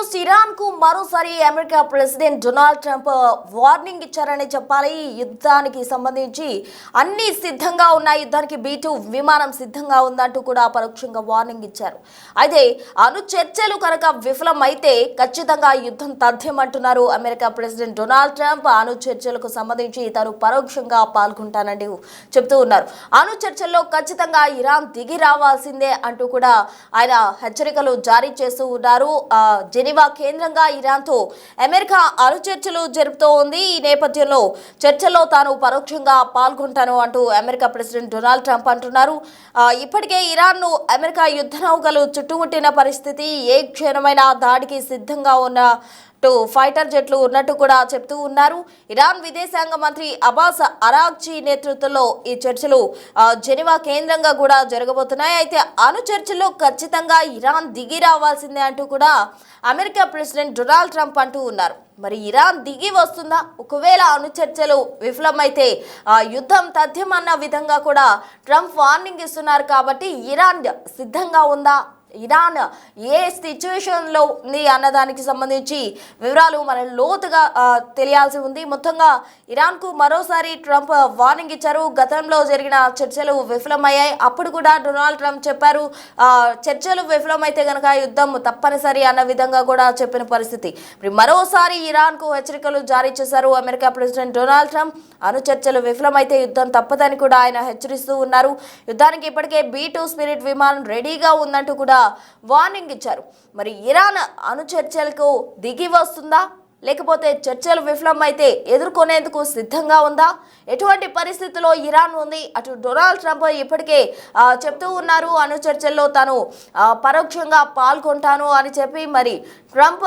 News Iran కు మరోసారి America president Donald Trump warning ఇచ్చారని చెప్పాలి. యుద్ధానికి సంబంధించి అన్ని సిద్ధంగా ఉన్నాయి, యుద్ధానికి B-2 విమానం సిద్ధంగా ఉందంటూ కూడా పరోక్షంగా వార్నింగ్ ఇచ్చారు. అయితే అణు చర్చలు కనుక విఫలమైతే ఖచ్చితంగా యుద్ధం తథ్యమంటున్నారు అమెరికా ప్రెసిడెంట్ డొనాల్డ్ ట్రంప్. అణు చర్చలకు సంబంధించి తాను పరోక్షంగా పాల్గొంటానంటూ చెప్తూ ఉన్నారు. అణు చర్చల్లో ఖచ్చితంగా ఇరాన్ దిగి రావాల్సిందే అంటూ కూడా ఆయన హెచ్చరికలు జారీ చేస్తూ ఉన్నారు. జెనీవా కేంద్రంగా ఇరాన్తో అమెరికా అణు చర్చలు జరుపుతూ ఉంది. ఈ నేపథ్యంలో చర్చల్లో తాను పరోక్షంగా పాల్గొంటాను అంటూ అమెరికా ప్రెసిడెంట్ డొనాల్డ్ ట్రంప్ అంటున్నారు. ఇప్పటికే ఇరాన్ను అమెరికా యుద్ధ నౌకలు చుట్టుముట్టిన పరిస్థితి, ఏ క్షణమైనా దాడికి సిద్ధంగా ఉన్న ఫైటర్ జెట్లు ఉన్నట్టు కూడా చెప్తూ ఉన్నారు. ఇరాన్ విదేశాంగ మంత్రి అబ్బాస్ అరాగ్చి నేతృత్వంలో ఈ చర్చలు జెనీవా కేంద్రంగా కూడా జరగబోతున్నాయి. అయితే అణు చర్చల్లో ఖచ్చితంగా ఇరాన్ దిగి రావాల్సిందే అంటూ కూడా అమెరికా ప్రెసిడెంట్ డొనాల్డ్ ట్రంప్ అంటూ ఉన్నారు. మరి ఇరాన్ దిగి వస్తుందా? ఒకవేళ అణు చర్చలు విఫలమైతే యుద్ధం తథ్యమన్న విధంగా కూడా ట్రంప్ వార్నింగ్ ఇస్తున్నారు. కాబట్టి ఇరాన్ సిద్ధంగా ఉందా, ఇరాన్ ఏ సిచ్యువేషన్లో ఉంది అన్నదానికి సంబంధించి వివరాలు మనం లోతుగా తెలియాల్సి ఉంది. మొత్తంగా ఇరాన్కు మరోసారి ట్రంప్ వార్నింగ్ ఇచ్చారు. గతంలో జరిగిన చర్చలు విఫలమయ్యాయి. అప్పుడు కూడా డొనాల్డ్ ట్రంప్ చెప్పారు, చర్చలు విఫలమైతే కనుక యుద్ధం తప్పనిసరి అన్న విధంగా కూడా చెప్పిన పరిస్థితి. మరోసారి ఇరాన్కు హెచ్చరికలు జారీ చేశారు అమెరికా ప్రెసిడెంట్ డొనాల్డ్ ట్రంప్. అణు చర్చలు విఫలమైతే యుద్ధం తప్పదని కూడా ఆయన హెచ్చరిస్తూ ఉన్నారు. యుద్ధానికి ఇప్పటికే B-2 స్పిరిట్ విమానం రెడీగా ఉందంటూ కూడా వార్నింగ్ ఇచ్చారు. మరి ఇరాన్ అణు చర్చలకు దిగి వస్తుందా, లేకపోతే చర్చలు విఫలమైతే ఎదుర్కొనేందుకు సిద్ధంగా ఉందా? ఎటువంటి పరిస్థితుల్లో ఇరాన్ ఉంది? అటు డొనాల్డ్ ట్రంప్ ఇప్పటికే చెప్తూ ఉన్నారు, అణు చర్చల్లో తాను పరోక్షంగా పాల్గొంటాను అని చెప్పి. మరి ట్రంప్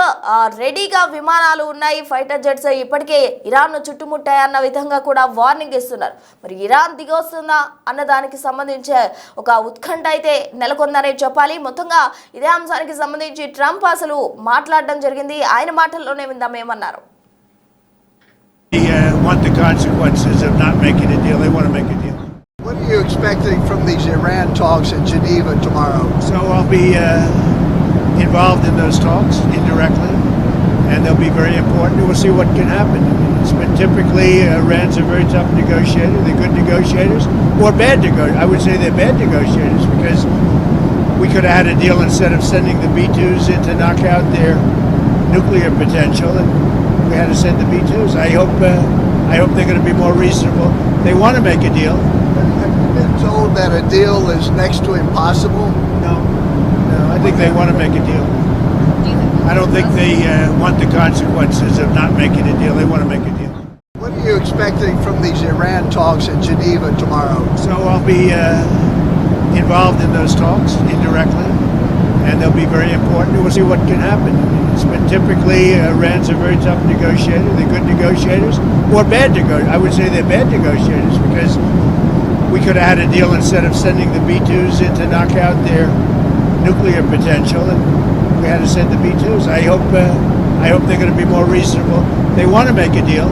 రెడీగా విమానాలు ఉన్నాయి, ఫైటర్ జెట్స్ ఇప్పటికే ఇరాన్ను చుట్టుముట్టాయన్న విధంగా కూడా వార్నింగ్ ఇస్తున్నారు. మరి ఇరాన్ దిగొస్తుందా అన్న దానికి సంబంధించి ఒక ఉత్కంఠ అయితే నెలకొందనే చెప్పాలి. మొత్తంగా ఇదే అంశానికి సంబంధించి ట్రంప్ అసలు మాట్లాడడం జరిగింది. ఆయన మాటల్లోనే విందాం ఏమన్నారు. They want the consequences of not making a deal. They want to make a deal. What are you expecting from these Iran talks in Geneva tomorrow? So I'll be involved in those talks indirectly, and they'll be very important. We'll see what can happen. It's been typically Iran's a very tough negotiator. They're good negotiators, or bad negotiators. I would say they're bad negotiators because we could have had a deal instead of sending the B-2s in to knock out their nuclear potential, and we had to send the B-2s. I hope they're going to be more reasonable. They want to make a deal. Have you been told that a deal is next to impossible? No, I think they want to make a deal. I don't think they want the consequences of not making a deal. They want to make a deal. What are you expecting from these Iran talks in Geneva tomorrow? So I'll be involved in those talks indirectly, and they'll be very important. We'll see what can happen. It's been typically Iran's a very tough negotiator. They're good negotiators, or bad negotiators. I would say they're bad negotiators because we could have had a deal instead of sending the B-2s in to knock out their nuclear potential, and we had to send the B-2s. I hope they're going to be more reasonable. They want to make a deal.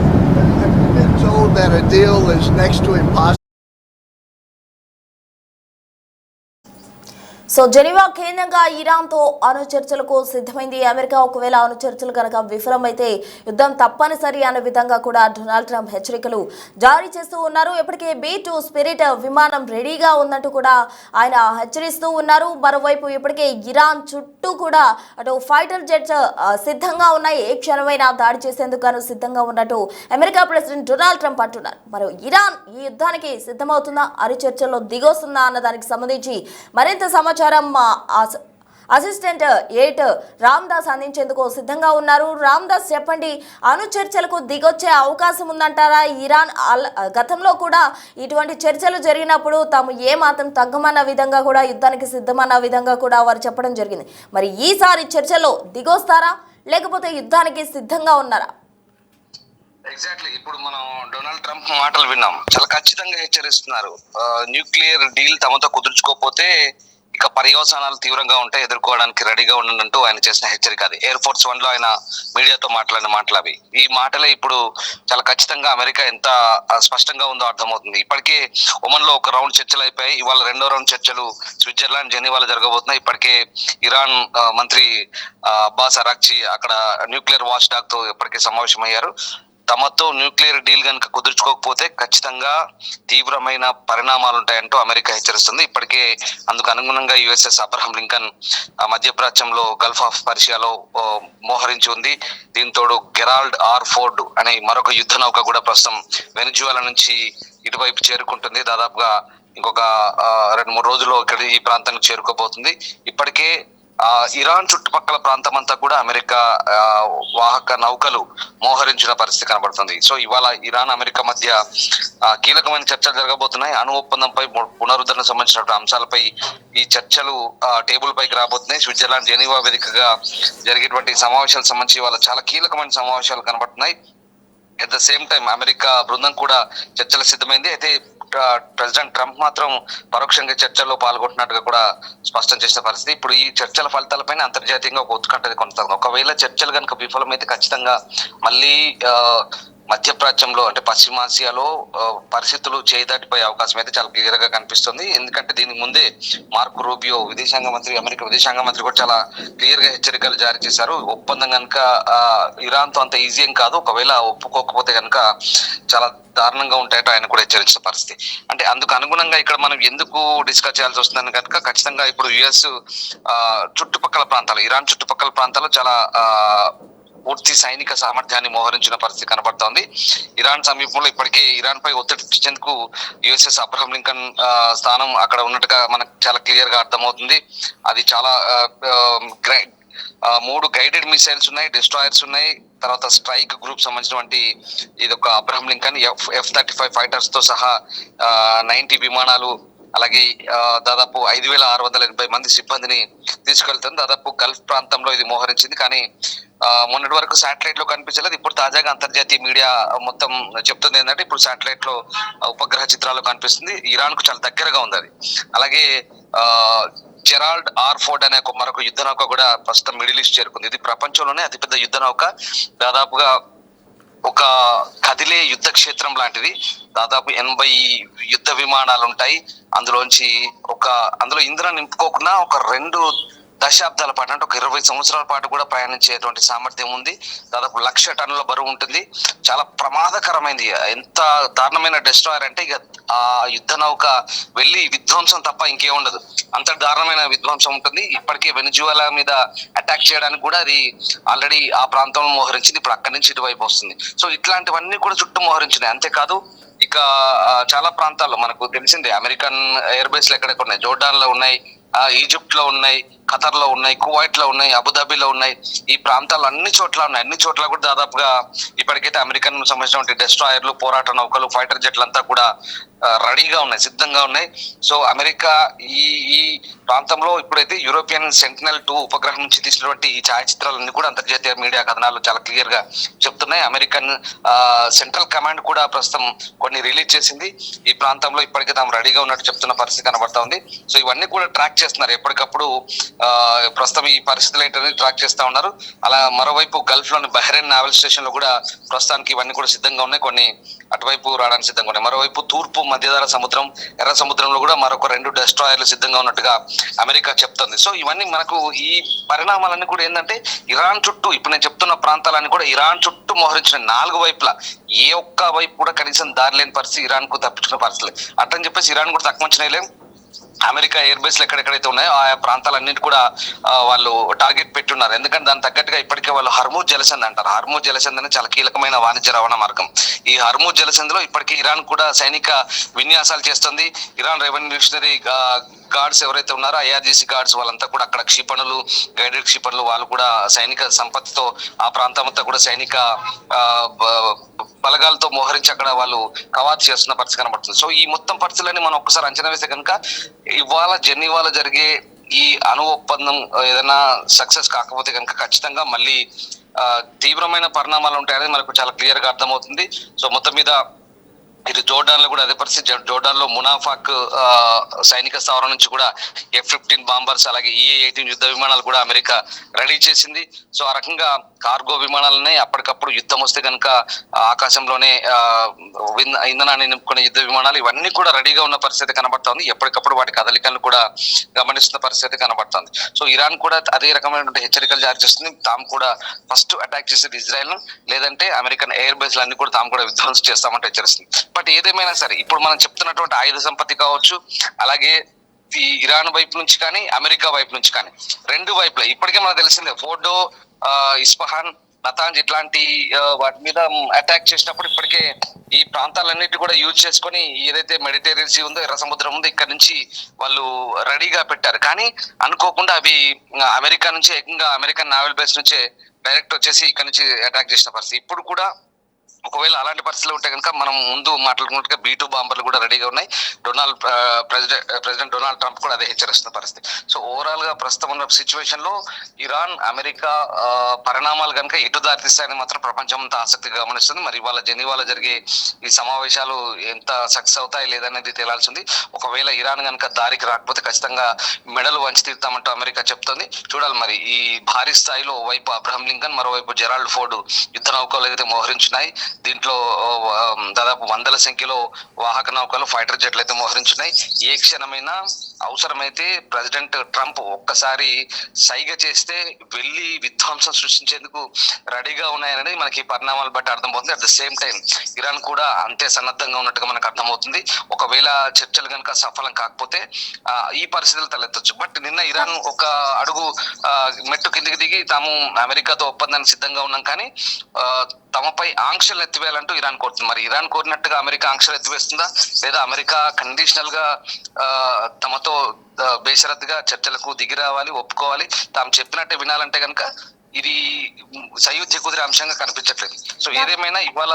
Have you been told that a deal is next to impossible? So Geneva కేంద్రంగా ఇరాన్తో అణు చర్చలకు సిద్ధమైంది America. ఒకవేళ అణు చర్చలు కనుక విఫలమైతే యుద్ధం తప్పనిసరి అనే విధంగా కూడా డొనాల్డ్ ట్రంప్ హెచ్చరికలు జారీ చేస్తూ ఉన్నారు. ఇప్పటికే B-2 స్పిరిట్ విమానం రెడీగా ఉందంటూ కూడా ఆయన హెచ్చరిస్తూ ఉన్నారు. మరోవైపు ఇప్పటికే ఇరాన్ చుట్టూ కూడా అటు ఫైటర్ జెట్స్ సిద్ధంగా ఉన్నాయి, ఏ క్షణమైనా దాడి చేసేందుకు సిద్ధంగా ఉన్నట్టు అమెరికా ప్రెసిడెంట్ డొనాల్డ్ ట్రంప్ అంటున్నారు. మరి ఇరాన్ ఈ యుద్ధానికి సిద్ధమవుతుందా, అణు చర్చల్లో దిగొస్తుందా అన్న దానికి సంబంధించి మరింత సమాచారం అసిస్టెంట్ 8 రామ్దాస్ అందించేందుకు సిద్ధంగా ఉన్నారు. రామ్దాస్ చెప్పండి, అణు చర్చలకు దిగొచ్చే అవకాశం ఉందంటారా? ఇరాన్ గతంలో కూడా ఇటువంటి చర్చలు జరిగినప్పుడు తాము ఏమాత్రం తగ్గమన్న విధంగా కూడా యుద్ధానికి సిద్ధమన్న విధంగా కూడా వారు చెప్పడం జరిగింది. మరి ఈసారి చర్చలో దిగొస్తారా, లేకపోతే యుద్ధానికి సిద్ధంగా ఉన్నారా? ఎగ్జాక్ట్లీ ఇప్పుడు మనం డొనాల్డ్ ట్రంప్ మాటలు విన్నాం. చాలా ఖచ్చితంగా హెచ్చరిస్తున్నారు, న్యూక్లియర్ డీల్ తమతో కుదుర్చుకోకపోతే ఇక పర్యవసానాలు తీవ్రంగా ఉంటే ఎదుర్కోవడానికి రెడీగా ఉండంటూ ఆయన చేసిన హెచ్చరిక అది. ఎయిర్ ఫోర్స్ 1 లో ఆయన మీడియాతో మాట్లాడిన మాటలు అవి. ఈ మాటలే ఇప్పుడు చాలా ఖచ్చితంగా అమెరికా ఎంత స్పష్టంగా ఉందో అర్థమవుతుంది. ఇప్పటికే ఒమన్ లో ఒక రౌండ్ చర్చలు అయిపోయాయి. ఇవాళ 2వ రౌండ్ చర్చలు స్విట్జర్లాండ్ జెనీవాలో జరగబోతున్నాయి. ఇప్పటికే ఇరాన్ మంత్రి అబ్బాస్ అరాక్చి అక్కడ న్యూక్లియర్ వాచ్ డాగ్ తో ఇప్పటికే సమావేశమయ్యారు. తమతో న్యూక్లియర్ డీల్ కనుక కుదుర్చుకోకపోతే ఖచ్చితంగా తీవ్రమైన పరిణామాలు ఉంటాయంటూ అమెరికా హెచ్చరిస్తుంది. ఇప్పటికే అందుకు అనుగుణంగా యుఎస్ఎస్ అబ్రహం లింకన్ మధ్యప్రాచ్యంలో గల్ఫ్ ఆఫ్ పర్షియాలో మోహరించి ఉంది. దీంతోడు గెరాల్డ్ ఆర్ ఫోర్డ్ అనే మరొక యుద్ధ నౌక కూడా ప్రస్తుతం వెనిజువేలా నుంచి ఇటువైపు చేరుకుంటుంది. దాదాపుగా ఇంకొక 2-3 రోజుల్లో ఇక్కడ ఈ ప్రాంతానికి చేరుకోబోతుంది. ఇప్పటికే ఇరాన్ చుట్టుపక్కల ప్రాంతం అంతా కూడా అమెరికా వాహక నౌకలు మోహరించిన పరిస్థితి కనబడుతుంది. సో ఇవాళ ఇరాన్ అమెరికా మధ్య కీలకమైన చర్చలు జరగబోతున్నాయి. అణు ఒప్పందంపై పునరుద్ధరణ సంబంధించిన అంశాలపై ఈ చర్చలు టేబుల్ పైకి రాబోతున్నాయి. స్విట్జర్లాండ్ జెనీవా వేదికగా జరిగేటువంటి సమావేశాలకు సంబంధించి ఇవాళ చాలా కీలకమైన సమావేశాలు కనబడుతున్నాయి. At the same time America బృందం కూడా చర్చలకు సిద్ధమైంది. అయితే ప్రెసిడెంట్ ట్రంప్ మాత్రం పరోక్షంగా చర్చల్లో పాల్గొంటున్నట్టుగా కూడా స్పష్టం చేసిన పరిస్థితి. ఇప్పుడు ఈ చర్చల ఫలితాలపైన అంతర్జాతీయంగా ఒక ఉత్కంఠ కొనసాగుతుంది. ఒకవేళ చర్చలు కనుక విఫలమైతే ఖచ్చితంగా మళ్ళీ మధ్యప్రాచ్యంలో అంటే పశ్చిమాసియాలో పరిస్థితులు చేదాటిపోయే అవకాశం అయితే చాలా క్లియర్ గా కనిపిస్తుంది. ఎందుకంటే దీనికి ముందే మార్కో రూబియో అమెరికా విదేశాంగ మంత్రి కూడా చాలా క్లియర్ గా హెచ్చరికలు జారీ చేశారు. ఒప్పందం కనుక ఇరాన్ తో అంత ఈజీ ఏం కాదు, ఒకవేళ ఒప్పుకోకపోతే కనుక చాలా దారుణంగా ఉంటాయట ఆయన కూడా హెచ్చరించిన పరిస్థితి. అంటే అందుకు అనుగుణంగా ఇక్కడ మనం ఎందుకు డిస్కస్ చేయాల్సి వస్తుందని కనుక ఖచ్చితంగా ఇప్పుడు యుఎస్ చుట్టుపక్కల ప్రాంతాలు, ఇరాన్ చుట్టుపక్కల ప్రాంతాలు చాలా పూర్తి సైనిక సామర్థ్యాన్ని మోహరించిన పరిస్థితి కనబడుతోంది. ఇరాన్ సమీపంలో ఇప్పటికే ఇరాన్ పై ఒత్తిడి తెచ్చేందుకు యుఎస్ఎస్ అబ్రహం లింకన్ స్థానం అక్కడ ఉన్నట్టుగా మనకు చాలా క్లియర్ గా అర్థమవుతుంది. అది చాలా 3 గైడెడ్ మిసైల్స్ ఉన్నాయి, డిస్ట్రాయర్స్ ఉన్నాయి, తర్వాత స్ట్రైక్ గ్రూప్ సంబంధించినటువంటి ఇది ఒక అబ్రహం లింకన్ F-35 ఫైటర్స్ తో సహా 90 విమానాలు, అలాగే దాదాపు 5,680 మంది సిబ్బందిని తీసుకెళ్తుంది. దాదాపు గల్ఫ్ ప్రాంతంలో ఇది మోహరించింది. కానీ మొన్నటి వరకు శాటిలైట్ లో కనిపించలేదు. ఇప్పుడు తాజాగా అంతర్జాతీయ మీడియా మొత్తం చెప్తుంది ఏంటంటే ఇప్పుడు శాటిలైట్ లో ఉపగ్రహ చిత్రాలు కనిపిస్తుంది. ఇరాన్ కు చాలా దగ్గరగా ఉంది అది. అలాగే జెరాల్డ్ ఆర్ ఫోర్డ్ అనే మరొక యుద్ధ నౌక కూడా ప్రస్తుతం మిడిల్ ఈస్ట్ చేరుకుంది. ఇది ప్రపంచంలోనే అతిపెద్ద యుద్ధ నౌక. దాదాపుగా ఒక కదిలే యుద్ధ క్షేత్రం లాంటిది. దాదాపు 80 యుద్ధ విమానాలు ఉంటాయి. అందులో ఇంధనం నింపుకోకుండా ఒక 2 దశాబ్దాల పాటు అంటే ఒక 20 సంవత్సరాల పాటు కూడా ప్రయాణించేటువంటి సామర్థ్యం ఉంది. దాదాపు 1,00,000 టన్నుల బరువు ఉంటుంది. చాలా ప్రమాదకరమైంది. ఎంత దారుణమైన డెస్ట్రాయర్ అంటే ఇక ఆ యుద్ధ నౌక వెళ్ళి విధ్వంసం తప్ప ఇంకే ఉండదు. అంత దారుణమైన విధ్వంసం ఉంటుంది. ఇప్పటికే వెనిజువేలా మీద అటాక్ చేయడానికి కూడా అది ఆల్రెడీ ఆ ప్రాంతంలో మోహరించింది. ఇప్పుడు అక్కడి నుంచి ఇటువైపు వస్తుంది. సో ఇట్లాంటివన్నీ కూడా చుట్టూ మోహరించినాయి. అంతేకాదు ఇక చాలా ప్రాంతాల్లో మనకు తెలిసిందే అమెరికన్ ఎయిర్ బేస్లు ఎక్కడెక్కడ ఉన్నాయి. జోర్డాన్ లో ఉన్నాయి, ఈజిప్ట్ లో ఉన్నాయి, ఖతర్ లో ఉన్నాయి, కువైట్ లో ఉన్నాయి, అబుదాబిలో ఉన్నాయి. ఈ ప్రాంతాలు అన్ని చోట్ల ఉన్నాయి. అన్ని చోట్ల కూడా దాదాపుగా ఇప్పటికైతే అమెరికన్ సంబంధించినటువంటి డెస్ట్రాయర్లు, పోరాట నౌకలు, ఫైటర్ జెట్లు అంతా కూడా రెడీగా ఉన్నాయి, సిద్ధంగా ఉన్నాయి. సో అమెరికా ఈ ప్రాంతంలో ఇప్పుడైతే యూరోపియన్ సెంటినెల్-2 ఉపగ్రహం నుంచి తీసినటువంటి ఈ ఛాయాచిత్రాలన్నీ కూడా అంతర్జాతీయ మీడియా కథనాలు చాలా క్లియర్ గా చెప్తున్నాయి. అమెరికన్ సెంట్రల్ కమాండ్ కూడా ప్రస్తుతం కొన్ని రిలీజ్ చేసింది. ఈ ప్రాంతంలో ఇప్పటికే తాము రెడీగా ఉన్నట్టు చెప్తున్న పరిస్థితి కనబడతా ఉంది. సో ఇవన్నీ కూడా ట్రాక్ చేస్తున్నారు ఎప్పటికప్పుడు. ప్రస్తుతం ఈ పరిస్థితులు ఏంటనేది ట్రాక్ చేస్తా ఉన్నారు. అలా మరోవైపు గల్ఫ్ లోని బహ్రెయిన్ నావల్ స్టేషన్ లో కూడా ప్రస్తుతానికి ఇవన్నీ కూడా సిద్ధంగా ఉన్నాయి. కొన్ని అటువైపు రావడానికి సిద్ధంగా ఉన్నాయి. మరోవైపు తూర్పు మధ్యధరా సముద్రం, ఎర్ర సముద్రంలో కూడా మరొక 2 డెస్ట్రాయర్లు సిద్ధంగా ఉన్నట్టుగా అమెరికా చెప్తుంది. సో ఇవన్నీ మనకు ఈ పరిణామాలన్నీ కూడా ఏంటంటే ఇరాన్ చుట్టూ ఇప్పుడు నేను చెప్తున్న ప్రాంతాలన్నీ కూడా ఇరాన్ చుట్టూ మోహరించిన 4 వైపులా ఏ ఒక్క వైపు కూడా కనీసం దారి లేని పరిస్థితి, ఇరాన్ కు తప్పించుకున్న పరిస్థితి. అట్టని చెప్పేసి ఇరాన్ కూడా తక్కువ అంచనా అమెరికా ఎయిర్ బేస్లు ఎక్కడెక్కడైతే ఉన్నాయో ఆయా ప్రాంతాలన్నింటి కూడా వాళ్ళు టార్గెట్ పెట్టున్నారు. ఎందుకంటే దాని తగ్గట్టుగా ఇప్పటికే వాళ్ళు హర్మూజ్ జలసంధి అంటారు. హర్మూజ్ జలసంధి అనేది చాలా కీలకమైన వాణిజ్య రవాణా మార్గం. ఈ హర్మూజ్ జలసంధిలో ఇప్పటికీ ఇరాన్ కూడా సైనిక విన్యాసాలు చేస్తుంది. ఇరాన్ రెవల్యూషనరీ గార్డ్స్ ఎవరైతే ఉన్నారో IRGC గార్డ్స్ వాళ్ళంతా కూడా అక్కడ క్షిపణులు, గైడెడ్ క్షిపణులు, వాళ్ళు కూడా సైనిక సంపత్తితో ఆ ప్రాంతం అంతా కూడా సైనిక బలగాలతో మోహరించి అక్కడ వాళ్ళు కవాతు చేస్తున్న పరిస్థితి కనబడుతుంది. సో ఈ మొత్తం పరిస్థితులని మనం ఒక్కసారి అంచనా వేస్తే కనుక ఇవాళ జెనీవాలో జరిగే ఈ అణు ఒప్పందం ఏదైనా సక్సెస్ కాకపోతే కనుక ఖచ్చితంగా మళ్ళీ తీవ్రమైన పరిణామాలు ఉంటాయనేది మనకు చాలా క్లియర్ గా అర్థమవుతుంది. సో మొత్తం మీద ఇటు జోర్డాన్ లో కూడా అదే పరిస్థితి. జోర్డాన్ లో మునాఫాక్ సైనిక స్థావరం నుంచి కూడా F-15 బాంబర్స్ అలాగే EA-18 యుద్ధ విమానాలు కూడా అమెరికా రెడీ చేసింది. సో ఆ రకంగా కార్గో విమానాలనే అప్పటికప్పుడు యుద్ధం వస్తే కనుక ఆకాశంలోనే ఇంధనాన్ని నింపుకునే యుద్ధ విమానాలు ఇవన్నీ కూడా రెడీగా ఉన్న పరిస్థితి కనబడుతోంది. ఎప్పటికప్పుడు వాటి కదలికలను కూడా గమనిస్తున్న పరిస్థితి కనబడుతోంది. సో ఇరాన్ కూడా అదే రకమైనటువంటి హెచ్చరికలు జారీ చేస్తుంది. తాము కూడా ఫస్ట్ అటాక్ చేసేది ఇజ్రాయెల్ ను, లేదంటే అమెరికన్ ఎయిర్ బేస్ లన్నీ కూడా తాము కూడా విధ్వంసం చేస్తామంటే హెచ్చరిస్తుంది. బట్ ఏదేమైనా సరే ఇప్పుడు మనం చెప్తున్నటువంటి ఆయుధ సంపత్తి కావచ్చు, అలాగే ఈ ఇరాన్ వైపు నుంచి కానీ అమెరికా వైపు నుంచి కానీ రెండు వైపులా ఇప్పటికే మనకు తెలిసిందే ఫోర్డో, ఇస్ఫహాన్, నతాంజ్ ఇట్లాంటి వాటి మీద అటాక్ చేసినప్పుడు ఇప్పటికే ఈ ప్రాంతాలన్నిటి కూడా యూజ్ చేసుకొని ఏదైతే మెడిటేరియన్ సీ ఉందో, ఎర్ర సముద్రం ఉందో ఇక్కడ నుంచి వాళ్ళు రెడీగా పెట్టారు. కానీ అనుకోకుండా అవి అమెరికా నుంచి ఏకంగా అమెరికన్ నావల్ బేస్ నుంచే డైరెక్ట్ వచ్చేసి ఇక్కడ నుంచి అటాక్ చేసిన పరిస్థితి. ఇప్పుడు కూడా ఒకవేళ అలాంటి పరిస్థితులు ఉంటే కనుక మనం ముందు మాట్లాడుకున్నట్టుగా B-2 బాంబర్లు కూడా రెడీగా ఉన్నాయి. ప్రెసిడెంట్ డొనాల్డ్ ట్రంప్ కూడా అదే హెచ్చరిస్తున్న పరిస్థితి. సో ఓవరాల్ గా ప్రస్తుతం ఉన్న సిచ్యువేషన్ లో ఇరాన్ అమెరికా పరిణామాలు కనుక ఎటు దారితీస్తాయని మాత్రం ప్రపంచం అంతా ఆసక్తిగా గమనిస్తుంది. మరి ఇవాళ జెనీవాలో జరిగే ఈ సమావేశాలు ఎంత సక్సెస్ అవుతాయి లేదనేది తేలాల్సింది. ఒకవేళ ఇరాన్ కనుక దారికి రాకపోతే ఖచ్చితంగా మెడలు వంచి తీరుతామంటూ అమెరికా చెప్తోంది. చూడాలి మరి ఈ భారీ స్థాయిలో వైపు అబ్రహం లింకన్, మరోవైపు జెరాల్డ్ ఫోర్డ్ యుద్ధ నౌకలు అయితే మోహరించినాయి. దీంట్లో దాదాపు వందల సంఖ్యలో వాహక నౌకలు, ఫైటర్ జెట్లు అయితే మోహరించున్నాయి. ఏ క్షణమైనా అవసరమైతే ప్రెసిడెంట్ ట్రంప్ ఒక్కసారి సైగ చేస్తే వెళ్లి విధ్వంసం సృష్టించేందుకు రెడీగా ఉన్నాయనేది మనకి పరిణామాలు బట్టి అర్థమవుతుంది. At the same time Iran కూడా అంతే సన్నద్ధంగా ఉన్నట్టుగా మనకు అర్థమవుతుంది. ఒకవేళ చర్చలు కనుక సఫలం కాకపోతే ఈ పరిస్థితులు తలెత్తొచ్చు. బట్ నిన్న ఇరాన్ ఒక అడుగు మెట్టు కిందికి దిగి తాము అమెరికాతో ఒప్పందానికి సిద్ధంగా ఉన్నాం, కానీ తమపై ఆంక్షలు ఎత్తివేయాలంటూ ఇరాన్ కోరుతుంది. మరి ఇరాన్ కోరినట్టుగా అమెరికా ఆంక్షలు ఎత్తివేస్తుందా, లేదా అమెరికా కండిషనల్ గా తమతో బేషరత్తుగా చర్చలకు దిగి రావాలి, ఒప్పుకోవాలి, తాము చెప్పినట్టే వినాలంటే కనుక ఇది సయోధ్య కుదిరే అంశంగా కనిపించట్లేదు. సో ఏదేమైనా ఇవాళ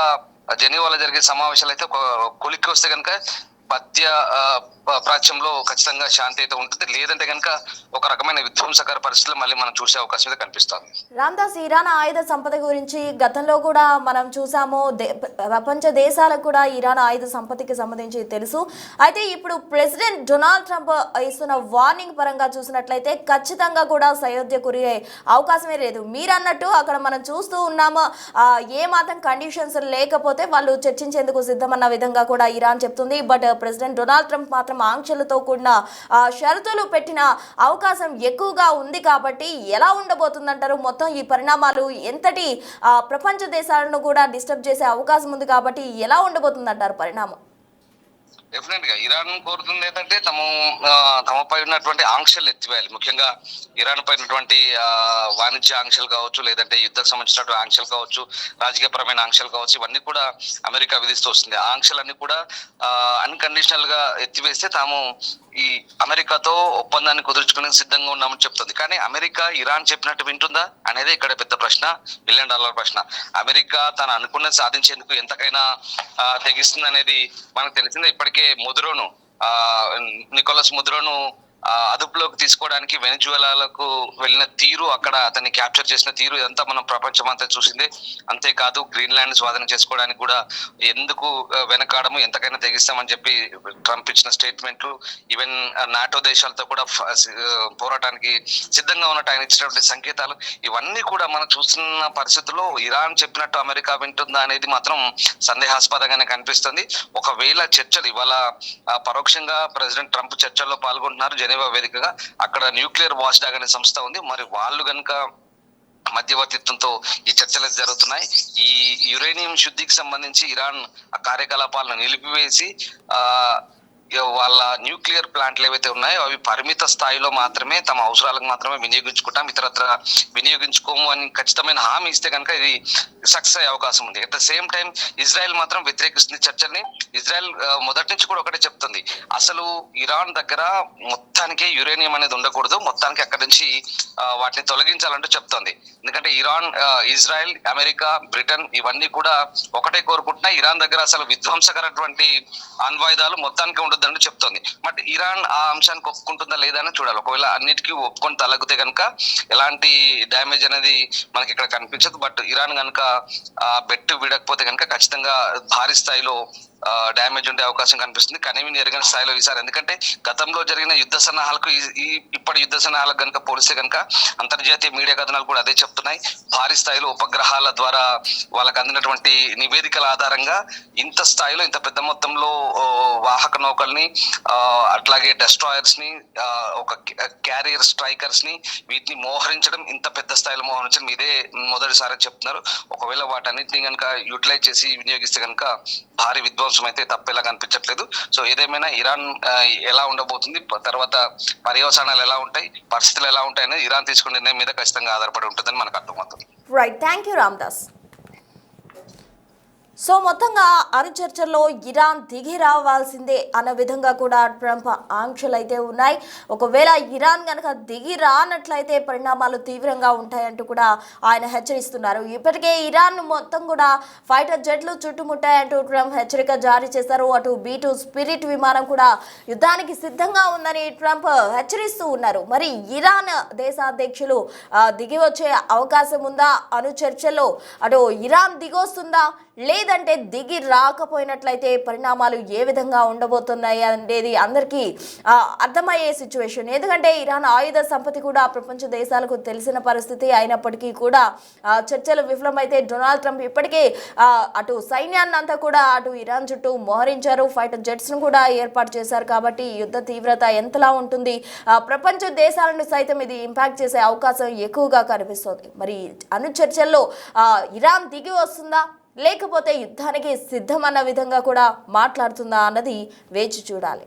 జెనీవాలో జరిగే సమావేశాలు అయితే ఒక కొలిక్కి వస్తే కనుక మధ్య ప్రాచ్యంలో ఖచ్చితంగా శాంతి అయితే ఉంటుంది, లేదంటే కనుక ఒక రకమైన విధ్వంసకర పరిస్థితులు మళ్ళీ మనం చూసే అవకాశం అయితే కనిపిస్తుంది. రామ్దాస్, ఇరాన్ ఆయుధ సంపద గురించి గతంలో కూడా మనం చూసాము. ప్రపంచ దేశాలకు కూడా ఇరాన్ ఆయుధ సంపత్తికి సంబంధించి తెలుసు. అయితే ఇప్పుడు ప్రెసిడెంట్ డొనాల్డ్ ట్రంప్ ఇస్తున్న వార్నింగ్ పరంగా చూసినట్లయితే ఖచ్చితంగా కూడా సయోధ్య కురియే అవకాశమే లేదు. మీరు అన్నట్టు అక్కడ మనం చూస్తూ ఉన్నాము, ఏ మాత్రం కండిషన్స్ లేకపోతే వాళ్ళు చర్చించేందుకు సిద్ధమన్న విధంగా కూడా ఇరాన్ చెప్తుంది. బట్ ప్రెసిడెంట్ డొనాల్డ్ ట్రంప్ మాత్రం ఆంక్షలతో కూడిన షరతులు పెట్టిన అవకాశం ఎక్కువగా ఉంది. కాబట్టి ఎలా ఉండబోతుందంటారు? మొత్తం ఈ పరిణామాలు ఎంతటి ప్రపంచ దేశాలను కూడా డిస్టర్బ్ చేసే అవకాశం ఉంది. కాబట్టి ఎలా ఉండబోతుందంటారు పరిణామం? డెఫినెట్ గా ఇరాన్ కోరుతుంది ఏంటంటే తమపై ఉన్నటువంటి ఆంక్షలు ఎత్తివేయాలి. ముఖ్యంగా ఇరాన్ పై ఉన్నటువంటి వాణిజ్య ఆంక్షలు కావచ్చు, లేదంటే యుద్ధకు సంబంధించినటువంటి ఆంక్షలు కావచ్చు, రాజకీయపరమైన ఆంక్షలు కావచ్చు, ఇవన్నీ కూడా అమెరికా విధిస్తూ వస్తుంది. ఆ ఆంక్షలన్నీ కూడా అన్కండిషనల్ గా ఎత్తివేస్తే తాము ఈ అమెరికాతో ఒప్పందాన్ని కుదుర్చుకునే సిద్ధంగా ఉన్నామని చెప్తుంది. కానీ అమెరికా ఇరాన్ చెప్పినట్టు వింటుందా అనేది ఇక్కడ పెద్ద ప్రశ్న, $1 బిలియన్ ప్రశ్న. అమెరికా తను అనుకున్నది సాధించేందుకు ఎంతకైనా తెగిస్తుంది అనేది మనకు తెలిసిందే. ఇప్పటికే నికోలస్ ముదురోను అదుపులోకి తీసుకోవడానికి వెనిజువెలాలకు వెళ్ళిన తీరు, అక్కడ అతన్ని క్యాప్చర్ చేసిన తీరు, ఇదంతా మనం ప్రపంచం అంతా చూసిందే. అంతేకాదు గ్రీన్లాండ్ స్వాధీనం చేసుకోవడానికి కూడా ఎందుకు వెనకాడము, ఎంతకైనా తెగిస్తామని చెప్పి ట్రంప్ ఇచ్చిన స్టేట్మెంట్లు, ఈవెన్ నాటో దేశాలతో కూడా పోరాటానికి సిద్ధంగా ఉన్నట్టు ఆయన ఇచ్చినటువంటి సంకేతాలు, ఇవన్నీ కూడా మనం చూస్తున్న పరిస్థితుల్లో ఇరాన్ చెప్పినట్టు అమెరికా వింటుందా అనేది మాత్రం సందేహాస్పదంగానే కనిపిస్తుంది. ఒకవేళ చర్చలు ఇవాళ పరోక్షంగా ప్రెసిడెంట్ ట్రంప్ చర్చల్లో పాల్గొంటున్నారు జెనీవా వేదికగా. అక్కడ న్యూక్లియర్ వాచ్ డాగ్ అనే సంస్థ ఉంది. మరి వాళ్ళు గనుక మధ్యవర్తిత్వంతో ఈ చర్చలు జరుగుతున్నాయి. ఈ యురేనియం శుద్ధికి సంబంధించి ఇరాన్ కార్యకలాపాలను నిలిపివేసి వాళ్ళ న్యూక్లియర్ ప్లాంట్లు ఏవైతే ఉన్నాయో అవి పరిమిత స్థాయిలో మాత్రమే తమ అవసరాలకు మాత్రమే వినియోగించుకుంటాం, ఇతరత్ర వినియోగించుకోము అని ఖచ్చితమైన హామీ ఇస్తే కనుక ఇది సక్సెస్ అయ్యే అవకాశం ఉంది. At the same time Israel మాత్రం వ్యతిరేకిస్తుంది చర్చల్ని. ఇజ్రాయెల్ మొదటి నుంచి కూడా ఒకటే చెప్తుంది, అసలు ఇరాన్ దగ్గర మొత్తానికి యురేనియం అనేది ఉండకూడదు, మొత్తానికి అక్కడి నుంచి వాటిని తొలగించాలంటూ చెప్తుంది. ఎందుకంటే ఇజ్రాయెల్, అమెరికా, బ్రిటన్ ఇవన్నీ కూడా ఒకటే కోరుకుంటున్నాయి, ఇరాన్ దగ్గర అసలు విధ్వంసకరటువంటి అణ్వాయుధాలు మొత్తానికి ఉండదు చెప్తోంది. బట్ ఇరాన్ ఆ అంశానికి ఒప్పుకుంటుందా లేదా అని చూడాలి. ఒకవేళ అన్నిటికీ ఒప్పుకొని తలగితే కనుక ఎలాంటి డ్యామేజ్ అనేది మనకి ఇక్కడ కనిపించదు. బట్ ఇరాన్ కనుక బెట్టు విడకపోతే కనుక ఖచ్చితంగా భారీ స్థాయిలో డ్యామేజ్ ఉండే అవకాశం కనిపిస్తుంది. కనీవిని ఎరగని స్థాయిలో ఈసారి, ఎందుకంటే గతంలో జరిగిన యుద్ధ సన్నాహాలకు ఇప్పటి యుద్ధ సన్నాహాలకు కనుక పోలిస్తే కనుక అంతర్జాతీయ మీడియా కథనాలు కూడా అదే చెప్తున్నాయి. భారీ స్థాయిలో ఉపగ్రహాల ద్వారా వాళ్ళకి అందినటువంటి నివేదికల ఆధారంగా ఇంత స్థాయిలో ఇంత పెద్ద మొత్తంలో వాహక నౌకల్ని అట్లాగే డెస్ట్రాయర్స్ ని ఒక క్యారియర్ స్ట్రైకర్స్ ని వీటిని మోహరించడం, ఇంత పెద్ద స్థాయిలో మోహరించడం ఇదే మొదటిసారి చెప్తున్నారు. ఒకవేళ వాటన్నిటిని కనుక యూటిలైజ్ చేసి వినియోగిస్తే కనుక భారీ విధ్వంసం అయితే తప్పేలా కనిపించట్లేదు. సో ఏదేమైనా ఇరాన్ ఎలా ఉండబోతుంది, తర్వాత పర్యవసానాలు ఎలా ఉంటాయి, పరిస్థితులు ఎలా ఉంటాయి అనేది ఇరాన్ తీసుకునే నిర్ణయం మీద ఖచ్చితంగా ఆధారపడి ఉంటుందని మనకు అర్థమవుతుంది. Right, thank you Ramdas. So మొత్తంగా అణు చర్చల్లో ఇరాన్ దిగి రావాల్సిందే అన్న విధంగా కూడా ట్రంప్ ఆంక్షలు అయితే ఉన్నాయి. ఒకవేళ ఇరాన్ కనుక దిగి రానట్లయితే పరిణామాలు తీవ్రంగా ఉంటాయంటూ కూడా ఆయన హెచ్చరిస్తున్నారు. ఇప్పటికే ఇరాన్ మొత్తం కూడా ఫైటర్ జెట్లు చుట్టుముట్టాయంటూ ట్రంప్ హెచ్చరిక జారీ చేశారు. అటు B-2 స్పిరిట్ విమానం కూడా యుద్ధానికి సిద్ధంగా ఉందని ట్రంప్ హెచ్చరిస్తూ ఉన్నారు. మరి ఇరాన్ దేశ అధ్యక్షులు దిగి వచ్చే అవకాశం ఉందా అణు చర్చల్లో? అటు ఇరాన్ దిగొస్తుందా లేదంటే దిగి రాకపోయినట్లయితే పరిణామాలు ఏ విధంగా ఉండబోతున్నాయి అనేది అందరికీ అర్థమయ్యే సిచ్యువేషన్. ఎందుకంటే ఇరాన్ ఆయుధ సంపత్తి కూడా ప్రపంచ దేశాలకు తెలిసిన పరిస్థితి అయినప్పటికీ కూడా చర్చలు విఫలమైతే డొనాల్డ్ ట్రంప్ ఇప్పటికే అటు సైన్యాన్ని అంతా కూడా అటు ఇరాన్ చుట్టూ మోహరించారు. ఫైటర్ జెట్స్ను కూడా ఏర్పాటు చేశారు. కాబట్టి యుద్ధ తీవ్రత ఎంతలా ఉంటుంది, ప్రపంచ దేశాలను సైతం ఇది ఇంపాక్ట్ చేసే అవకాశం ఎక్కువగా కనిపిస్తుంది. మరి అణు చర్చల్లో ఇరాన్ దిగి వస్తుందా లేకపోతే యుద్ధానికి సిద్ధమన్న విధంగా కూడా మాట్లాడుతుందా అన్నది వేచి చూడాలి.